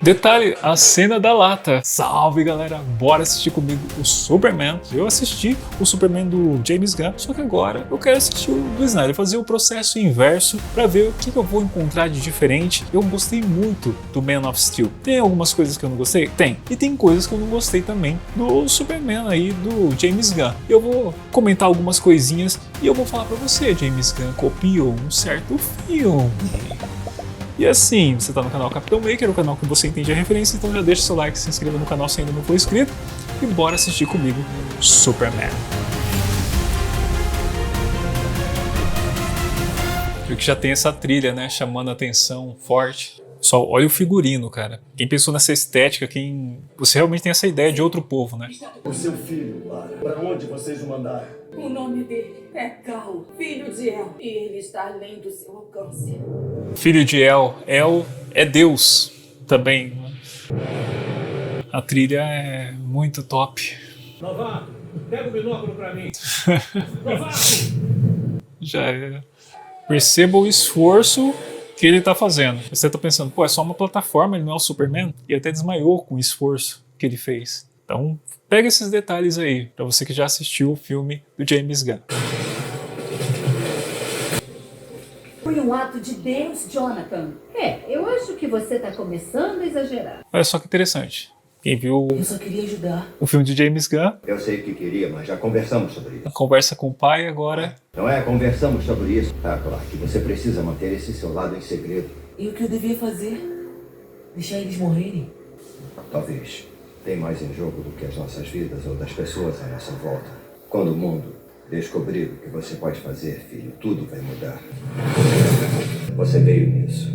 Detalhe, a cena da lata. Salve galera, bora assistir comigo o Superman. Eu assisti o Superman do James Gunn, só que agora eu quero assistir o do Snyder, fazer o processo inverso para ver o que eu vou encontrar de diferente. Eu gostei muito do Man of Steel. Tem algumas coisas que eu não gostei? Tem. E tem coisas que eu não gostei também do Superman aí do James Gunn. Eu vou comentar algumas coisinhas e eu vou falar para você, James Gunn copiou um certo filme. E assim, você tá no canal Capitão Maker, o canal que você entende a referência, então já deixa seu like, se inscreva no canal se ainda não for inscrito e bora assistir comigo Superman. Viu que já tem essa trilha, né, chamando a atenção forte. Só olha o figurino, cara. Quem pensou nessa estética, você realmente tem essa ideia de outro povo, né? O seu filho, Lara. Pra onde vocês o mandaram? O nome dele é Cal, filho de El, e ele está além do seu alcance. Filho de El. El é Deus também, né? A trilha é muito top. Novato, pega o binóculo pra mim. Novato! Já é. Perceba o esforço que ele tá fazendo. Você tá pensando, pô, é só uma plataforma, ele não é o Superman? E até desmaiou com o esforço que ele fez. Então, pega esses detalhes aí, pra você que já assistiu o filme do James Gunn. Foi um ato de Deus, Jonathan. Eu acho que você tá começando a exagerar. Olha só que interessante. Quem viu Eu só queria ajudar. o filme de James Gunn, Eu sei o que queria, mas já conversamos sobre isso. conversa com o pai agora. Não é? Conversamos sobre isso. Tá, claro que você precisa manter esse seu lado em segredo. E o que eu devia fazer? Deixar eles morrerem? Talvez. Tem mais em jogo do que as nossas vidas ou das pessoas à nossa volta. Quando o mundo descobrir o que você pode fazer, filho, tudo vai mudar. Você veio nisso.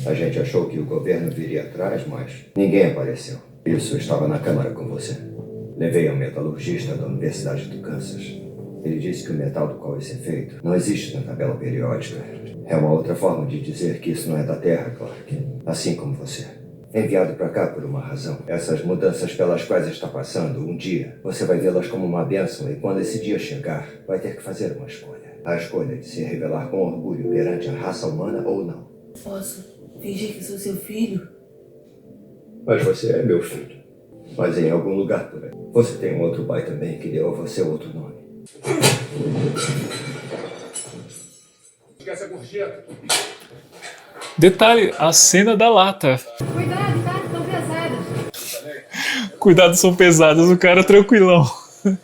A gente achou que o governo viria atrás, mas ninguém apareceu. Isso estava na Câmara com você. Levei ao metalurgista da Universidade do Kansas. Ele disse que o metal do qual isso é feito não existe na tabela periódica. É uma outra forma de dizer que isso não é da Terra, Clark. Assim como você. Enviado para cá por uma razão. Essas mudanças pelas quais está passando, um dia, você vai vê-las como uma bênção e quando esse dia chegar, vai ter que fazer uma escolha. A escolha de se revelar com orgulho perante a raça humana ou não. Posso fingir que sou seu filho? Mas você é meu filho. Mas em algum lugar por aí. Você tem um outro pai também que deu a você outro nome. Esquece a gorjeta. Detalhe, a cena da lata. Cuidado, tá? Estão pesadas. Cuidado, são pesadas, o cara tranquilão.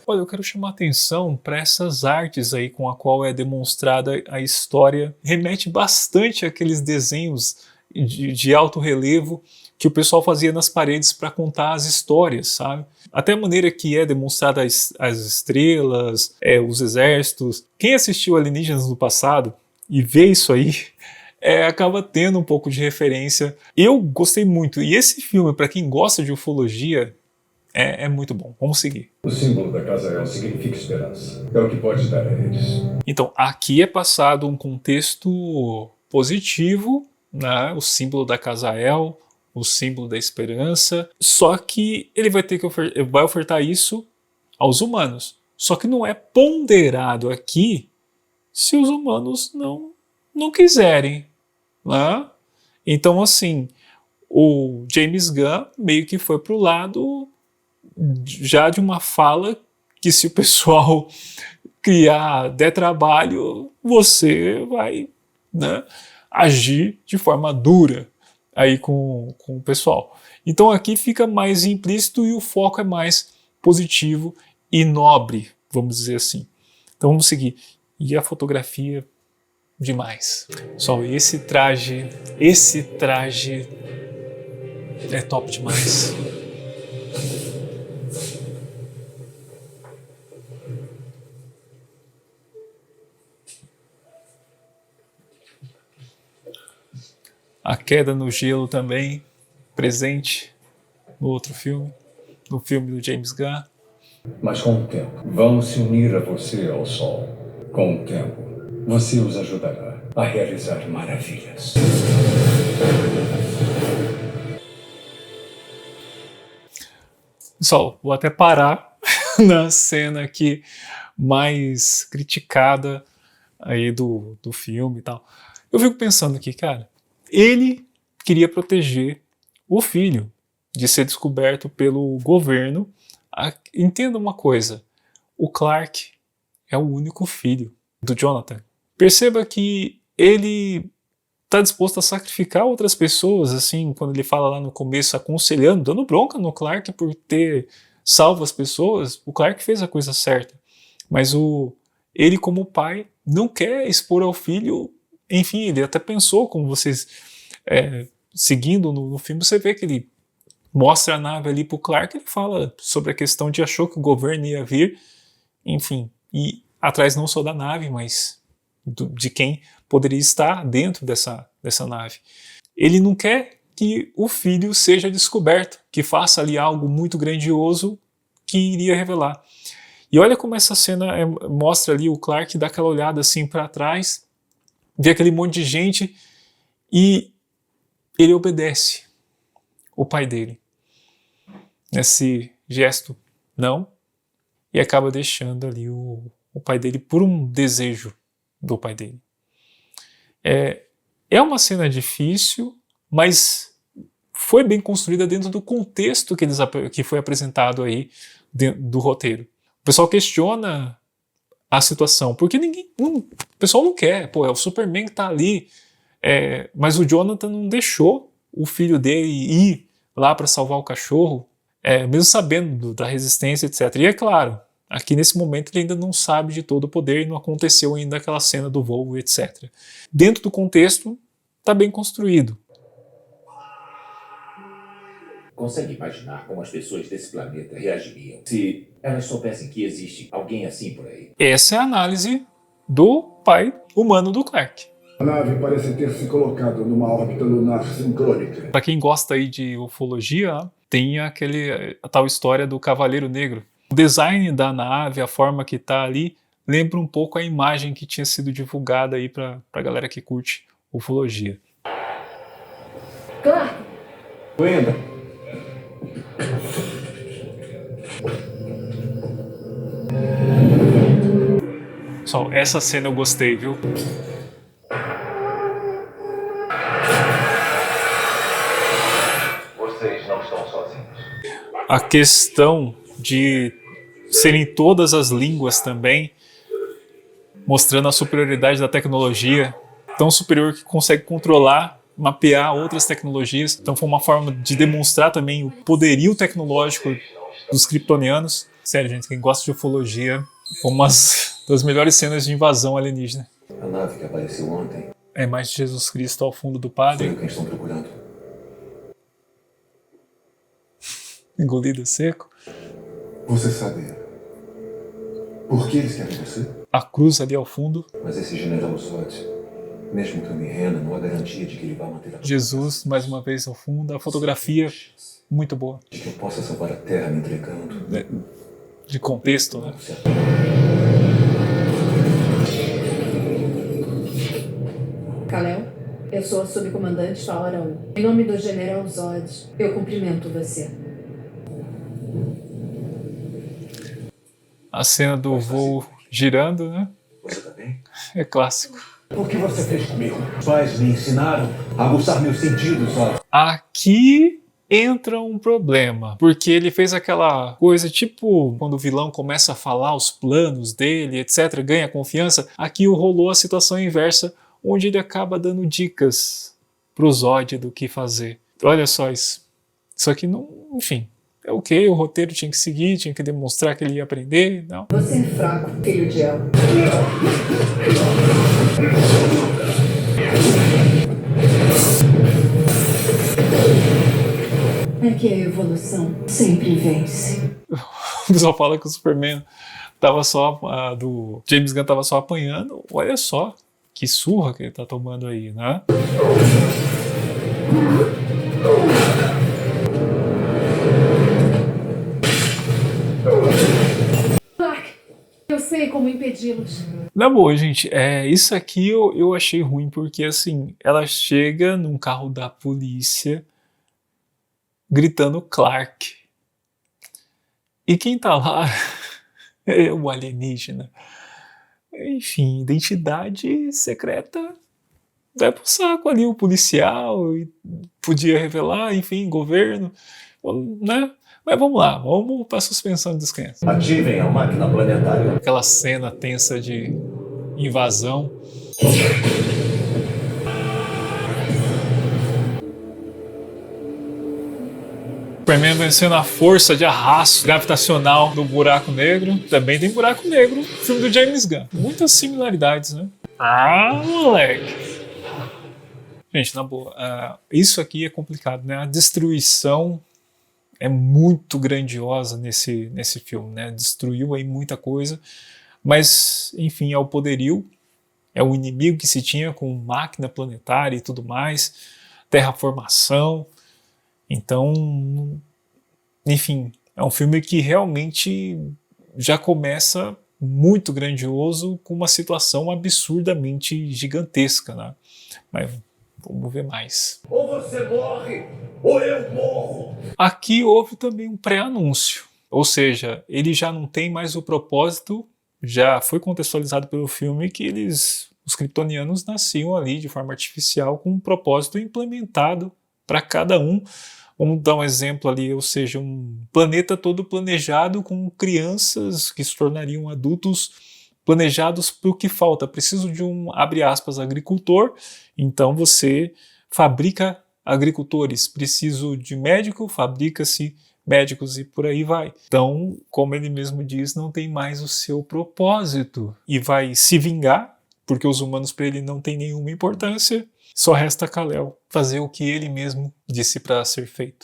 Olha, eu quero chamar a atenção para essas artes aí com a qual é demonstrada a história. Remete bastante àqueles desenhos de alto relevo que o pessoal fazia nas paredes para contar as histórias, sabe? Até a maneira que é demonstrada as estrelas, os exércitos. Quem assistiu Alienígenas no passado e vê isso aí, acaba tendo um pouco de referência. Eu gostei muito. E esse filme, para quem gosta de ufologia, é muito bom. Vamos seguir. O símbolo da Casa El significa esperança. É o que pode dar a eles. Então, aqui é passado um contexto positivo, né? O símbolo da Casa El, o símbolo da esperança. Só que ele vai ter que vai ofertar isso aos humanos. Só que não é ponderado aqui se os humanos não quiserem, né? Então, assim, o James Gunn meio que foi pro lado já de uma fala que se o pessoal der trabalho, você vai, né, agir de forma dura aí com o pessoal. Então aqui fica mais implícito e o foco é mais positivo e nobre, vamos dizer assim. Então vamos seguir. E a fotografia, demais. Só esse traje é top demais. A queda no gelo também, presente no outro filme, no filme do James Gunn. Mas com o tempo, vão se unir a você ao sol. Com o tempo, você os ajudará a realizar maravilhas. Pessoal, vou até parar na cena aqui mais criticada aí do filme e tal. Eu fico pensando aqui, cara, ele queria proteger o filho de ser descoberto pelo governo. Entenda uma coisa, o Clark é o único filho do Jonathan. Perceba que ele está disposto a sacrificar outras pessoas, assim, quando ele fala lá no começo, aconselhando, dando bronca no Clark por ter salvo as pessoas. O Clark fez a coisa certa, mas ele como pai não quer expor ao filho. Enfim, ele até pensou, como vocês seguindo no filme, você vê que ele mostra a nave ali pro Clark, ele fala sobre a questão de achou que o governo ia vir, enfim, e atrás não só da nave, mas de quem poderia estar dentro dessa nave. Ele não quer que o filho seja descoberto, que faça ali algo muito grandioso que iria revelar. E olha como essa cena mostra ali o Clark dá aquela olhada assim para trás, vê aquele monte de gente e ele obedece o pai dele. Nesse gesto, não, e acaba deixando ali o pai dele por um desejo do pai dele. É uma cena difícil, mas foi bem construída dentro do contexto que foi apresentado aí do roteiro. O pessoal questiona a situação, porque o pessoal não quer, é o Superman que tá ali, mas o Jonathan não deixou o filho dele ir lá para salvar o cachorro, mesmo sabendo da resistência, etc. E é claro, aqui nesse momento ele ainda não sabe de todo o poder e não aconteceu ainda aquela cena do voo, etc. Dentro do contexto, está bem construído. Consegue imaginar como as pessoas desse planeta reagiriam se elas soubessem que existe alguém assim por aí? Essa é a análise do pai humano do Clark. A nave parece ter se colocado numa órbita lunar sincrônica. Para quem gosta aí de ufologia, tem a tal história do Cavaleiro Negro. O design da nave, a forma que está ali, lembra um pouco a imagem que tinha sido divulgada aí para a galera que curte ufologia. Clark! Brenda! Pessoal, essa cena eu gostei, viu? Vocês não estão sozinhos. A questão de serem todas as línguas também, mostrando a superioridade da tecnologia, tão superior que consegue controlar, mapear outras tecnologias. Então foi uma forma de demonstrar também o poderio tecnológico dos kryptonianos. Sério, gente, quem gosta de ufologia, foi uma das melhores cenas de invasão alienígena. A nave que apareceu ontem A imagem de Jesus Cristo ao fundo do foi padre, o que estão procurando. engolido seco. Você sabe por que eles querem você? A cruz ali ao fundo. Mas esse general Zod, mesmo que eu me renda, não há garantia de que ele vá manter a Jesus, mais uma vez ao fundo. A fotografia, muito boa. de que eu possa salvar a Terra me entregando. De contexto, né? Kal-El, eu sou a subcomandante Faora 1. Em nome do General Zod, eu cumprimento você. A cena do voo girando, né? Você tá bem? É clássico. O que você fez comigo? Os pais me ensinaram a aguçar meus sentidos, ó. Aqui entra um problema, porque ele fez aquela coisa tipo quando o vilão começa a falar os planos dele, etc., ganha confiança. Aqui rolou a situação inversa, onde ele acaba dando dicas pro Zod do que fazer. Olha só isso. Isso aqui não, enfim, é ok, o roteiro tinha que seguir, tinha que demonstrar que ele ia aprender, não. Você é fraco, filho de El. É que a evolução sempre vence. O pessoal fala que o Superman tava só, do James Gunn tava só apanhando. Olha só que surra que ele tá tomando aí, né? Clark, eu sei como impedi-los. Na boa, gente, isso aqui eu achei ruim, porque assim, ela chega num carro da polícia gritando Clark. E quem tá lá é o alienígena. Enfim, identidade secreta vai pro saco ali o policial, e podia revelar, enfim, governo, né? Mas vamos lá, vamos para a suspensão de descrença. Ativem a máquina planetária. Aquela cena tensa de invasão. Superman vencendo a força de arrasto gravitacional do buraco negro. Também tem buraco negro, filme do James Gunn. Muitas similaridades, né? Ah, moleque! Gente, na boa, isso aqui é complicado, né? A destruição é muito grandiosa nesse filme, né? Destruiu aí muita coisa, mas, enfim, é o poderio, é o inimigo que se tinha com máquina planetária e tudo mais, terraformação. Então, enfim, é um filme que realmente já começa muito grandioso, com uma situação absurdamente gigantesca, né? Mas vamos ver mais. Ou você morre, ou eu morro. Aqui houve também um pré-anúncio, ou seja, ele já não tem mais o propósito, já foi contextualizado pelo filme que os kryptonianos nasciam ali de forma artificial com um propósito implementado para cada um. Vamos dar um exemplo ali, ou seja, um planeta todo planejado com crianças que se tornariam adultos planejados para o que falta. Preciso de um, abre aspas, agricultor, então você fabrica agricultores. Preciso de médico, fabrica-se médicos e por aí vai. Então, como ele mesmo diz, não tem mais o seu propósito e vai se vingar, porque os humanos para ele não têm nenhuma importância. Só resta Kal-El fazer o que ele mesmo disse para ser feito.